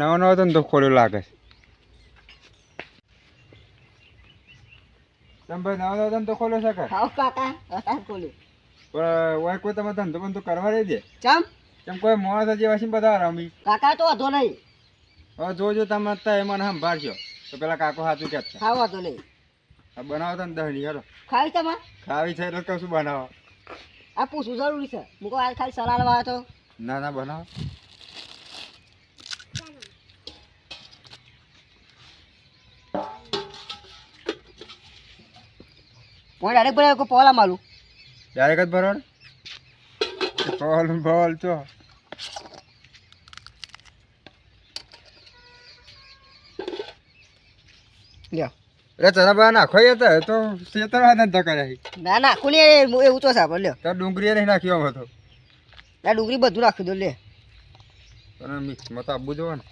નવો નવો હતો ને તો ખોલ્યો લાગે તમે ભાઈ નવો નવો હતો ને તો ખોલ્યો છે હાવ કાકા હતા ખોલ્યું પણ ઓય કોઈ તમે ધંધો બંધો કરવા રહી દે ચમ કોઈ માણસ જેવા છે બધા રમી કાકા તો વાંધો નહીં હવે જોજો તમે અત્યારે મને સંભાળજો તો પેલા કાકો સાચું કહેતા હા વાંધો નહીં બનાવો તો ને દહની હેરો ખાવી તમારે ખાવી છે એટલે કશું બનાવો આ પૂછવું જરૂરી છે મૂકો આ ખાલી સલાડ વાળો તો ના ના બનાવો હું ડાયરેક્ટ બનાવ્યો કોઈ પોલા માલું ડાયરેક્ટ જ ભરો બોલ ચો લ્યો અરે ચણા બા નાખો હતા તો શેતર ધંધા કર્યા ના ના કોની એવું તો સાહેબ લ્યો તો ડુંગળી નહીં નાખ્યો આમ હતો ના ડુંગળી બધું રાખી દો લે અને મિક્સમાં તો આપવું જોવે ને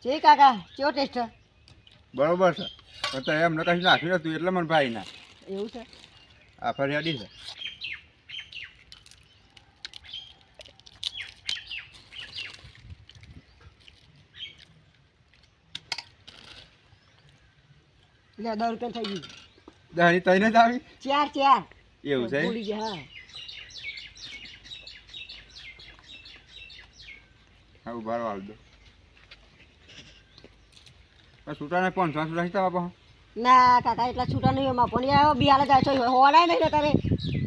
છે કાકા કેવો ટેસ્ટ બરોબર છે તો એમને કશું નાખ્યું હતું એટલે મને ભાઈ ના એવું છે આ ફરિયાદી છે લે 10 રૂપિયા થઈ ગયું દહની તઈને જ આવી ચાર એવું છે ભૂલી ગયા હા ઉભા હાલ દો છૂટાને 500 છૂટા બાપા ના કાકા એટલા છૂટા નહીં એમાં પણ યાર બિહાલે જાય છે હોવાય નહીં ને તારે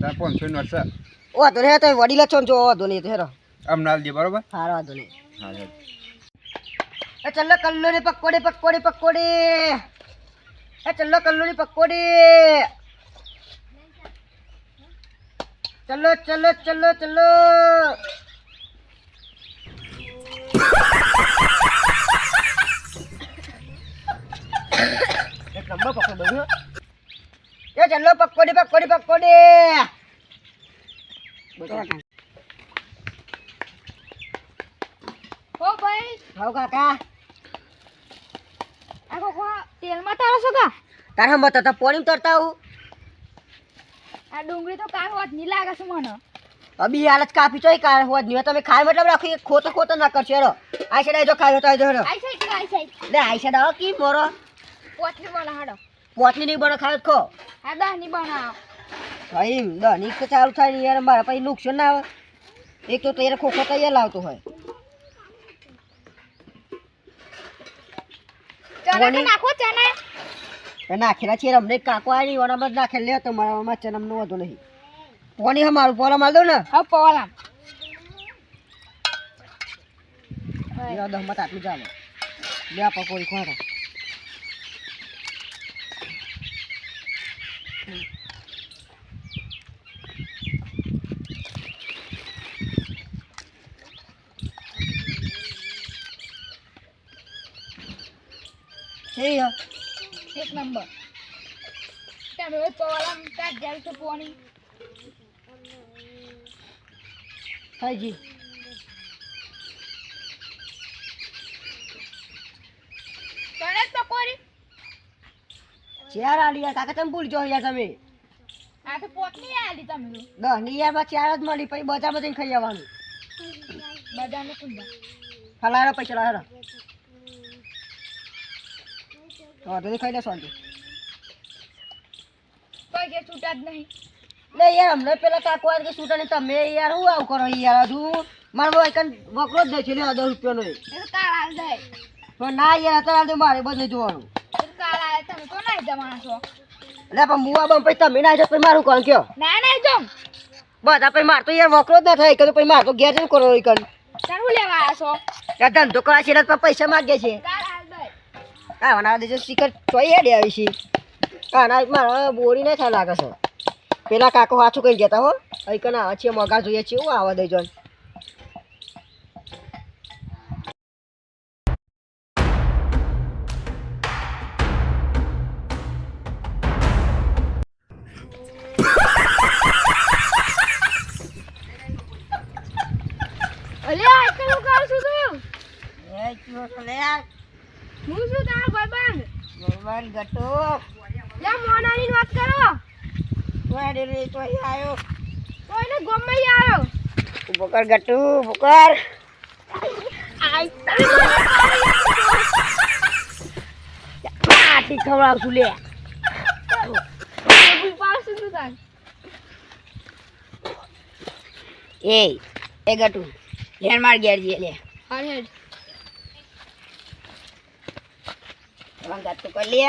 તાર 500 નોટ છે ઓ તો રે તો વડીલા છો જો વાંધો નહીં તો હેરો આમ નાલ દે બરોબર સારો વાંધો નહીં હા એ ચલ્લો કલ્લો ને પકોડે એ ચલ્લો કલ્લો ની પકોડે ચલ્લો એક નંબર પકોડો એ ચલ્લો પકોડે ઓ ભાઈ હાવ કાકા આ કોકો તેલમાં તારો છો કા તારા મત તો પોણી તરતા હું આ ડુંગળી તો કામ હોત ની લાગે છે મને અબી હાલત કાપી ચોય કાર હોત નહીં તમે ખાય મતલબ રાખો એક ખોતો ના કરશે રો આ સાઈડ જો ખાયો તો જો રો આઈ સાઈડ લે આ સાઈડ આવો કી મોરો પોટલી બના હાડો પોટલી નહીં બનો ખાયો ખો આ દહની બનાવ ભાઈ દની તો ચાલુ થાય ને યાર મારા પછી નુકસાન ના આવે એક તો તેરે ખોખો તૈયાર લાવતો હોય ચણા તો નાખો ચણા નાખેલા છે અમને કાકો આવી ઓનામાં જ નાખે લે તો મારામાં ચનમનો વધુ નહીં પોણી હમારું પોલા માલ દો ને હા પોલામ યાદ મત આટલું ચાલે લે પકોડી ખોરા એક નંબર તમે ઓય પોલામ કાટ જાય તો પોણી હાજી ચણા પકોડી ચાર આલી યાર કાકા તમે ભૂલી જો યાર તમે આ તો પોટલી આલી તમે તો 10 ની યારમાં ચાર જ મળી પછી બજારમાં જઈને ખાઈ આવવાનું બધાને કુંડા ફલારો પૈસા લાવો તો ખાઈ લે શાંતિ કોઈ કે છૂટા જ નહીં લે યાર અમને પેલા કાકો કે છૂટા ને તમે યાર હું આવું કરો યાર હજુ મારો એકન વકરો જ દે છે લે 10 રૂપિયાનો એ તો કાળ આલ દે પણ ના યાર અત્યારે મારે બધું જોવાનું એ કાળ આલ તમે તો નહીં જવાના છો લે પણ મુવા બમ પછી તમે ના જાય પછી મારું કોણ કયો ના ના જમ બધા પછી માર તો યાર વકરો જ ના થાય કે પછી માર તો ઘેર જઈને કરો એકન તાર હું લેવા આવ્યા છો યાર ધંધો કરા છે એટલે પૈસા માંગે છે કાળ આલ દે હા ના દેજો શિખર તોય હેડે આવી છે હા ના મારા બોરી નહીં થાય લાગે છે પેલા કાકો હાચું કઈ જતા હો અહીં ના છે મગા જોઈએ છે એવું આવા દઈ જોન અલે આ કરું છું તું એ ક્યો લે યાર હું વન ગટો લે મોનાની વાત કરો વાડે રે તો આયો કોઈને ગોમમાં આવ્યો ઉભો કર ગટુ ઉભો કર આઈ આથી ખવડાવશું લે તું પાસ તું તાર એ ગટુ લેન માર ઘેર જઈએ લે હાર હેડ વન ગટુ કર લે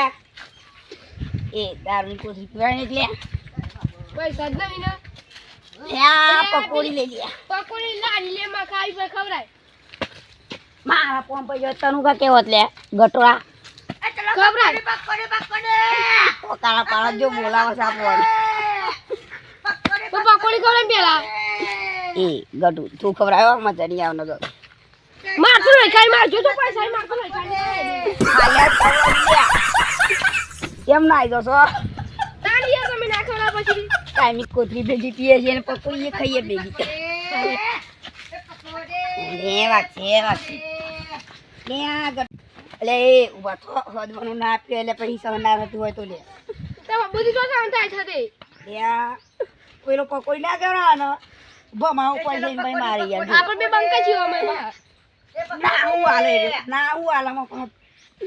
એ દારૂની કોથળી પીવાની લે પૈસા જ નહીં ને લ્યા પકોડી લઈ લે પકોડી લાડી લે માં ખાઈ પર ખવરાય મારા પોમ પર જો તનું કા કેવત લે ગટોડા ખવરાય પોતાના પાળા જો બોલાવા સાપવાનું તો પકોડી ખવરાય પેલા એ ગટુ તું ખવડાયો મજા નહીં આવનો તો મારતો નહીં ખાઈ મારજો તો પૈસા મારતો નહીં ખાઈ કેમ ના આવી છો તાળી તમે ના ખવડા પછી કાયમી કોથળી ભેગી પીએ છે ને પકોડી ખાઈએ ભેગી એટલે એ ઉભા થો હદવાનું ના આપીએ એટલે પછી સહનાર હતું હોય તો લે તમે બધી તો સાંત થાય છે લ્યા પેલો પકોડી ના કરવાનો ભમા ઉપર જઈને ભાઈ મારી યાર આપણે બે બંકા છીએ અમે બહાર ના હું હાલે ના હું હાલામાં પણ એ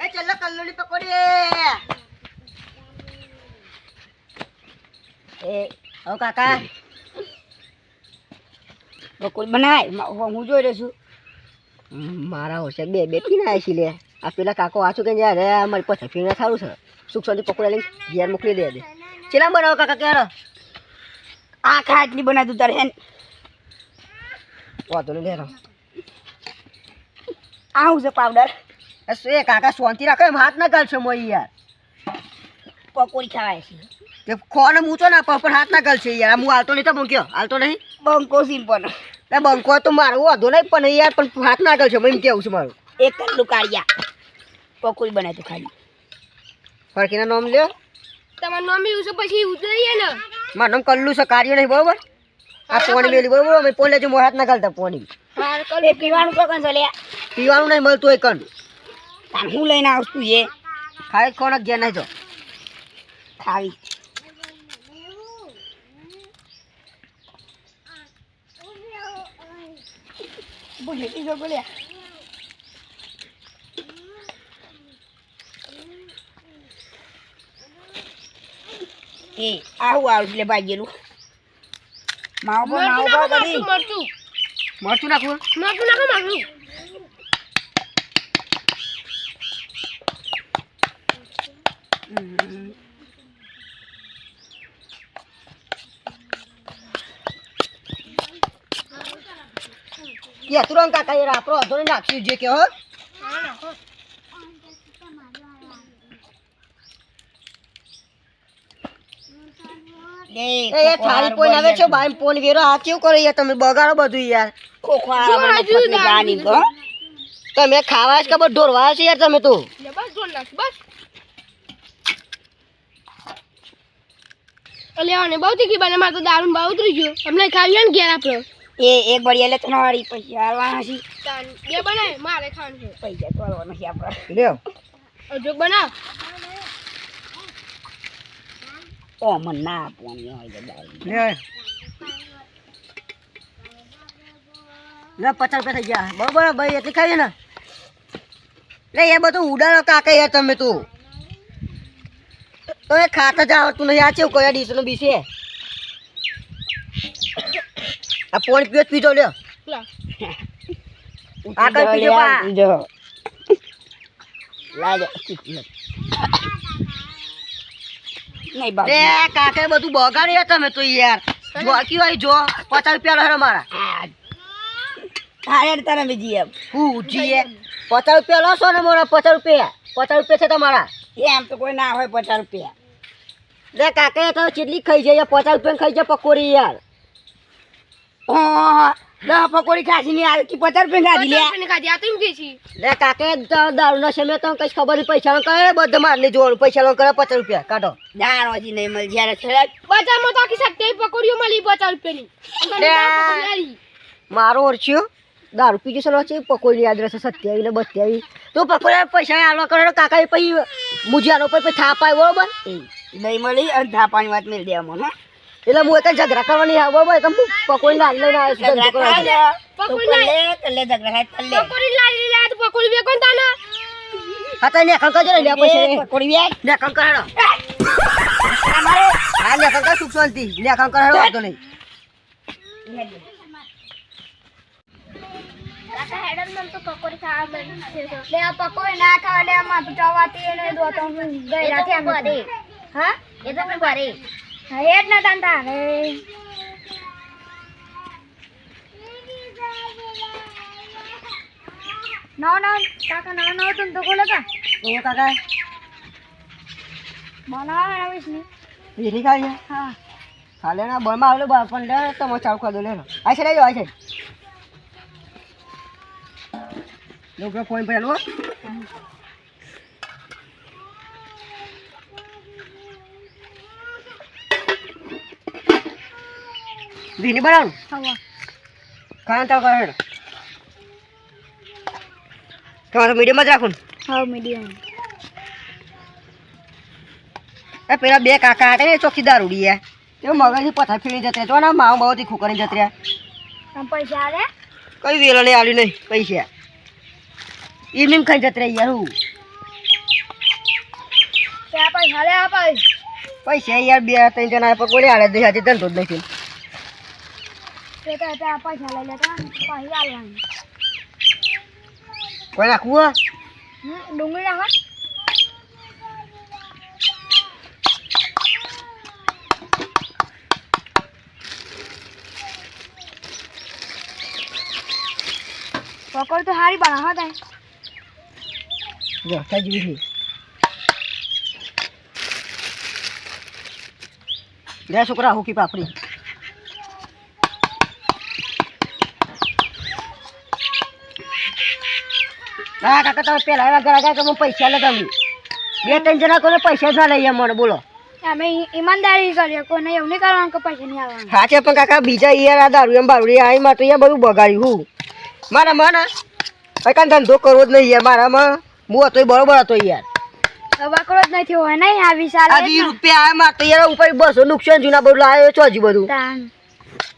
ચલો કલ્લુની પકોડી એ ઓ કાકા પકોડી બનાય હું જોઈ રહ્યો છું મારા હોશે બે બે પીને આવી છે લે આ પેલા કાકો વાંચું કે યાર અમારી પાસે પીને સારું છે સુખ શાંતિ પકોડી લઈને ઘેર મોકલી દે ચેલા બનાવો કાકા ક્યારે આ ખાટલી બનાવી દઉં તારે હેન વાતો નહીં લેરો આવું છે પાવડર એ કાકા શાંતિ રાખો એમ હાથ ના ગાલશો મોઈ યાર પકોડી ખાવાય છે તે ખોને મૂચો ના પણ હાથ ના ગાલશે યાર હું હાલતો નહીં તો મૂક્યો હાલતો નહીં બંકો સિમ્પલ એ બંકો તો મારું વાંધો નહીં પણ યાર પણ હાથ ના ગાલશો એમ કેવું છે મારું એક કલ્લું કાઢ્યા પકોડી બનાવી તો ખાલી ફરકીના નામ લ્યો તમારું નામ બી ઉસે પછી ઉતરીએ ને મારું નામ કલ્લું છે કાર્ય નહીં બરોબર આ પોણી મેલી બરોબર અમે પોલે જો હાથ ના ગાલતા પોણી હાર કલ એ પીવાનું તો કન ચાલે પીવાનું નહીં મળતું એ કન હું લઈને આવતું એ ખાઈ કોણ ગયા નહીં તો ખાવી બોલે કીધો બોલ્યા એ આવું આવું એટલે ભાગેલું માવો કરી મરચું મરચું નાખવું મરચું નાખો મરચું કે તુરંત કાકા યાર આપણો અધોને નાખ્યું જે કે હો એ થાળી પોઈન આવે છે બાઈ પોન વેરો આ કેવું કરો યાર તમે બગાડો બધું યાર તમે ખાવા જ ખબર ઢોરવા છે યાર તમે તો બસ જોર નાખ બસ લેવાને બહુ તીખી બને મારે તો દારૂ બહુ ઉતરી ગયો હમણાં ખાવી ને ઘેર આપણો એ એક બળી એટલે તને વાળી પૈસા આવવાના છે બે બનાય મારે ખાવાનું છે પૈસા તો આવવાના છે આપણે લ્યો જો બનાવ ઓ મને ના આપવાની હોય તો દારૂ લે 50 રૂપિયા થઈ ગયા બરોબર ભાઈ એટલી ખાવી ને લે એ બધું ઉડાડો કાકા યાર તમે તું તો એ ખાતા જ આવડતું નહીં આ કેવું કયા ડીશનો બીસે આ પોણી પીઓ પીજો લ્યો આગળ પીજો પીજો લાજો નહીં બાપ રે કાકા બધું બગાડ્યું તમે તો યાર જો કી હોય જો 50 રૂપિયા લો મારા હારે તને બીજી એમ હું જીએ 50 રૂપિયા લો છો ને મોરા 50 રૂપિયા છે તમારા એમ તો કોઈ ના હોય 50 રૂપિયા લે કાકા તો કેટલી ખાઈ જાય 50 રૂપિયા ખાઈ જાય પકોડી યાર દસ પકોડી ખાસી ની આવી 50 રૂપિયા ખાધી લે કાકે દારૂ ના સમય તો કઈ ખબર નહીં પૈસા કરે બધા માર નહીં જોવાનું પૈસા લો કરે 50 રૂપિયા કાઢો જાણવાજી નહીં મળી જ્યારે બજારમાં તો આખી સત્યાવી પકોડીઓ મળી 50 રૂપિયાની મારો ઓરચ્યો દારૂ પીજો સલો છે પકોડી યાદ રહેશે 27 ને 22 તો પકોડા પૈસા આલવા કરો કાકા પછી મુજિયાનો પછી થાપાય બરોબર નહીં મળી અને થાપાની વાત મેળ દેવા મને એટલે હું એક ઝઘડા કરવાની હા બરોબર તો હું પકોડી લાલ લઈને આવ્યો પકોડી લાવી લે તો પકોડી વેકો તાને હા તો ને કંકા જો લે પૈસા પકોડી વેચ ને કંકા હેડો હા ને કંકા સુખ શાંતિ ને કંકા હેડો વાંધો નહીં કાકા હેડન મન તો પકોડી ખાવા મન લે આ પકોડી ના ખાવા લે માં તો ચવાતી એને દો તો ગઈ રાખે આમ હા એ તો બરે હા હેડ ના તાંતા રે નો કાકા નો तुम तो बोला का એ કાકા બોલા રમેશ ની વીરી ખાઈ હા ખાલે ના બળમાં આવલે બળ પણ લે તમે ચાવ ખા દો લે આ છે લેજો આ છે લોકો ફોન પર લો વીની બનાવું હવા ખાન તાવ કરે તમારે મીડિયમ જ રાખું હા મીડિયમ એ પેલા બે કાકા હતા ને ચોકીદાર ઉડી એ મગજથી પથાર ફીણી જતા જો ને માવ બહુ તીખું કરીને જત રહ્યા તમ પૈસા આલે કઈ વેલો નહીં આવ્યું નહીં પૈસા ઇવનિંગ ખાઈ જત રહ્યા યાર હું કે પૈસા લે આ પૈસા યાર 2-3 જણા પર કોઈ હાલે દે આજે ધંધો જ નથી તે તો પૈસા લઈ લેતા પૈસા આલવાનું કોઈ નાખવું ડુંગળી નાખો પકોડી તો હારી બના હા તાઈ જો સજવી છે લે છોકરા હુકી પાપડી હા કાકા તમે પેલા એવા ઘર કે હું પૈસા લે તમે 2-3 જણા કોને પૈસા જ ના લઈએ મને બોલો અમે ઈમાનદારી કરીએ કોઈને એવું નહીં કરવાનું કે પૈસા નહીં આવવાનું હા છે પણ કાકા બીજા યાર આ દારૂ એમ બારૂડી આ માટે યાર બધું બગાડ્યું હું મારા મને કઈ ધંધો કરવો જ નહીં યાર મારામાં હું હતો બરોબર હતો યાર વાકડો જ નથી હોય નહીં આ 20 આ 20 રૂપિયા આ માટે યાર ઉપર 200 નુકસાન જૂના બધું લાવ્યો છો હજી બધું તાન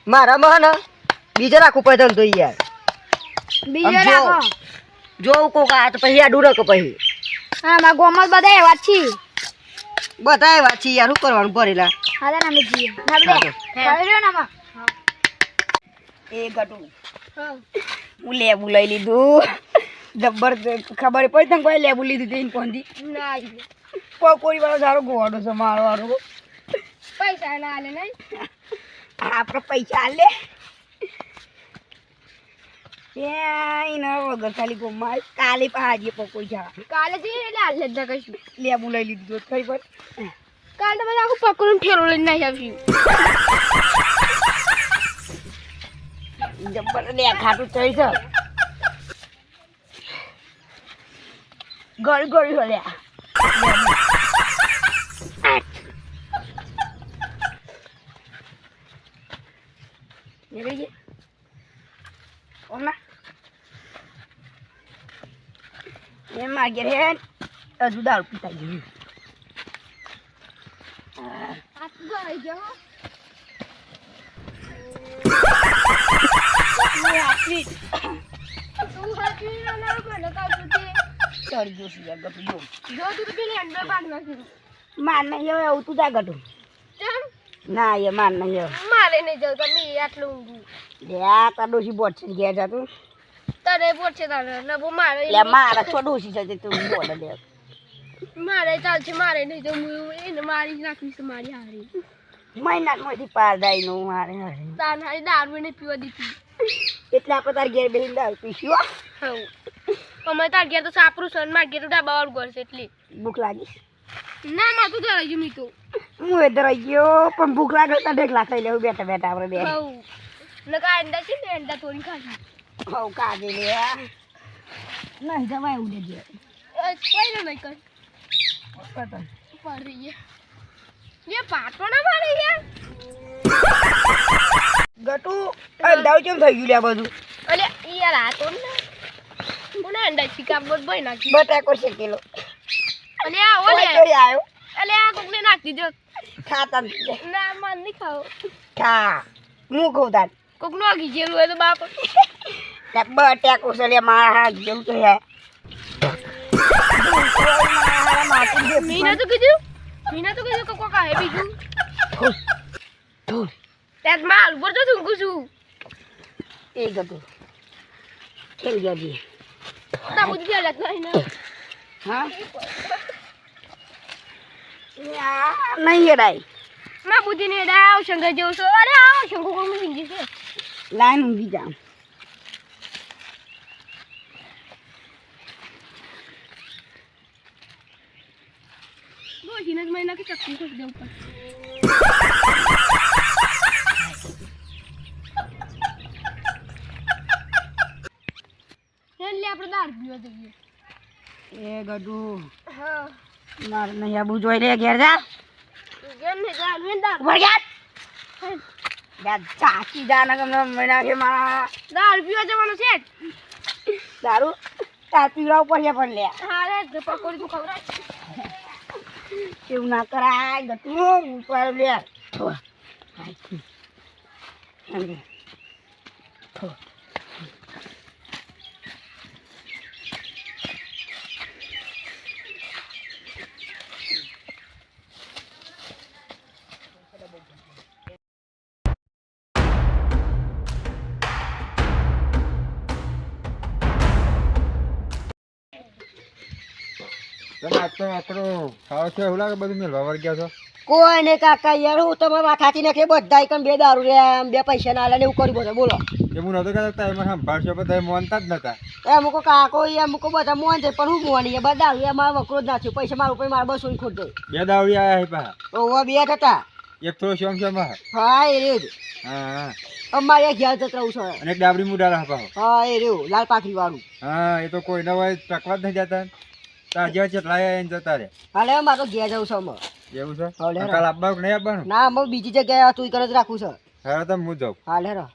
મારામાં ને બીજા રાખવું પડે ધંધો યાર બીજો આમ જો. રાખો જો કોક આ તો પછી આડું રકો પછી હા મારા ગોમલ બધા એવા જ છે બધા એવા છે યાર શું કરવાનું ભરેલા હા તાન અમે જીએ ના બે ખાઈ રહ્યો ના એ ગટુ હા હું લેબુ લઈ લીધું જબરદસ્ત ખબર પડી તને કોઈ લેબુ લીધી હતી કોંધી ના પકોડી વાળો સારો ગોવાડો છે મારો વાળો પૈસા ના આલે નહીં આપણે પૈસા લે ક્યાંય ન વગર ખાલી ગોમાં કાલે પાજી પકોડી ખાવા કાલે જઈએ એટલે આલે જ કશું લેબુ લઈ લીધું ખરી પર કાલે તો બધા આખું પકડું ઠેરો લઈને નહીં આવ્યું જબર લે ખાટું ચડી છે ગળી ગળી હલ્યા નીકળી ગઈ ઓના એ માગે હે હજુ દારૂ પીતા ગયું હાથ ગઈ ગયો તું હાથી ના બોલે કાજુ કે ચડી ગયું છે ગટુ જો જો તું પેલી અંદર બાંધવા કીધું માર નહીં હવે એવું તું જા ગટુ ચમ ના એ માર નહીં હવે મારે નહીં જાવ તમે આટલું ઊંઘું લે આ તાર ડોશી બોટ છે ઘેર જાતું તને પોછે તારે નબો મારે લે મારા છો ડોશી છે તું બોટ લે મારે ચાલશે મારે નહીં તો હું એને મારી જ નાખીશ મારી હારી મહિનામાંથી પાર દાઈ નું મારે હારે તાન હારી દારૂ નહીં પીવા દીધી એટલે આપણે તાર ઘેર બેહીને દારૂ પીશું હા અમે તાર ઘેર તો સાપરું છે માર ઘેર તો ડાબા વાળું ઘર છે એટલે ભૂખ લાગી ના માં તો ધરાઈ ગયું નહીં તો હું એ ધરાઈ ગયો પણ ભૂખ લાગે તો ઢેકલા ખાઈ લેવું બેઠા બેઠા આપણે બે હવ નકા અંડા છે ને અંડા તોડી ખાધી હવ કાઢી લે નહીં જવાય એવું દેજે કોઈ નહીં કઈ પડી ગયા ये पाटो ना मारे यार ગટુ અંડાવ કેમ થઈ ગયું લે બધું અલે યાર આ તો ને મને અંડા ચીકા બોલ નાખી બટાકો શેકેલો અલે આ ઓલે ઓય તો આવ્યો અલે આ કોકને નાખી દીધો ખાતા ના મન નહીં ખાવ ખા હું કહું તાર કોકનો આગી જેલું હોય તો બાપ બટાકો છે લે મારા હાથ જેવું તો હે મીના તો કીધું કે કોકા હે બીજું त्यात माल बरं तू गुसू એ ગતું ખેલ ગયા જી ता बुद्धी गेला नाही ना હા નહીં હેડાય मा बुद्धी ने डाव शंकर जेव सो अरे आओ शंकर कोण मिंगी से લાઈન ઊંઘી જામ दो हिनच महिना की चक्की खुश देऊ पण ले આપણે દાર પીવા જઈએ એ ગડું હા માર નહીં આબુ જોઈ લે ઘેર જા ગેમ ને દાર મેં દાર વળ્યા યા ચાકી જાના કમ મહિના કે મારા દાર પીવા જવાનો છે દારૂ તાર પીવડાવ પડે પણ લે હા રે પકોડી તું ખવરા એવું ના કરાય ગતું ઉપર લે તમે આજ તો આકડો ખાવ છો એવું લાગે બધું મેળવા વળ ગયા છો કોઈ ને કાકા યાર હું તમે વાખાતી નાખે બધા એકમ બે દારૂ રે આમ બે પૈસા ના આલે ને એવું કર્યું બધું બોલો એ હું નહોતો કહેતા એમાં સંભાળશો પણ તમે માનતા જ નતા એ મુકો કાકો એ મુકો બધા મોન છે પણ હું મોની બધા દારૂ એ મારો વકરો જ નાખ્યો પૈસા મારું પછી મારા બસો ખોટ જાય બે દાવડી આયા હે પાછા ઓવા બે હતા એક થોડો શ્યામ શ્યામ હા હા એ રે હા અમારે ઘેર જત રહું છું અને એક ડાબડી મુડાલા પાછો હા એ રહ્યું લાલ પાખરી વાળું હા એ તો કોઈ ના હોય ટકવા જ નહીં જતા તાર જેવા ચેટલા આયા એને જતા રે હાલે મારે ઘેર જવું છે અમે એવું છે હાલે કાલ આપવાનું કે નહીં આપવાનું ના અમે બીજી જગ્યાએ તું કરે જ રાખું છે હા તમે હું જાઉં હાલે રા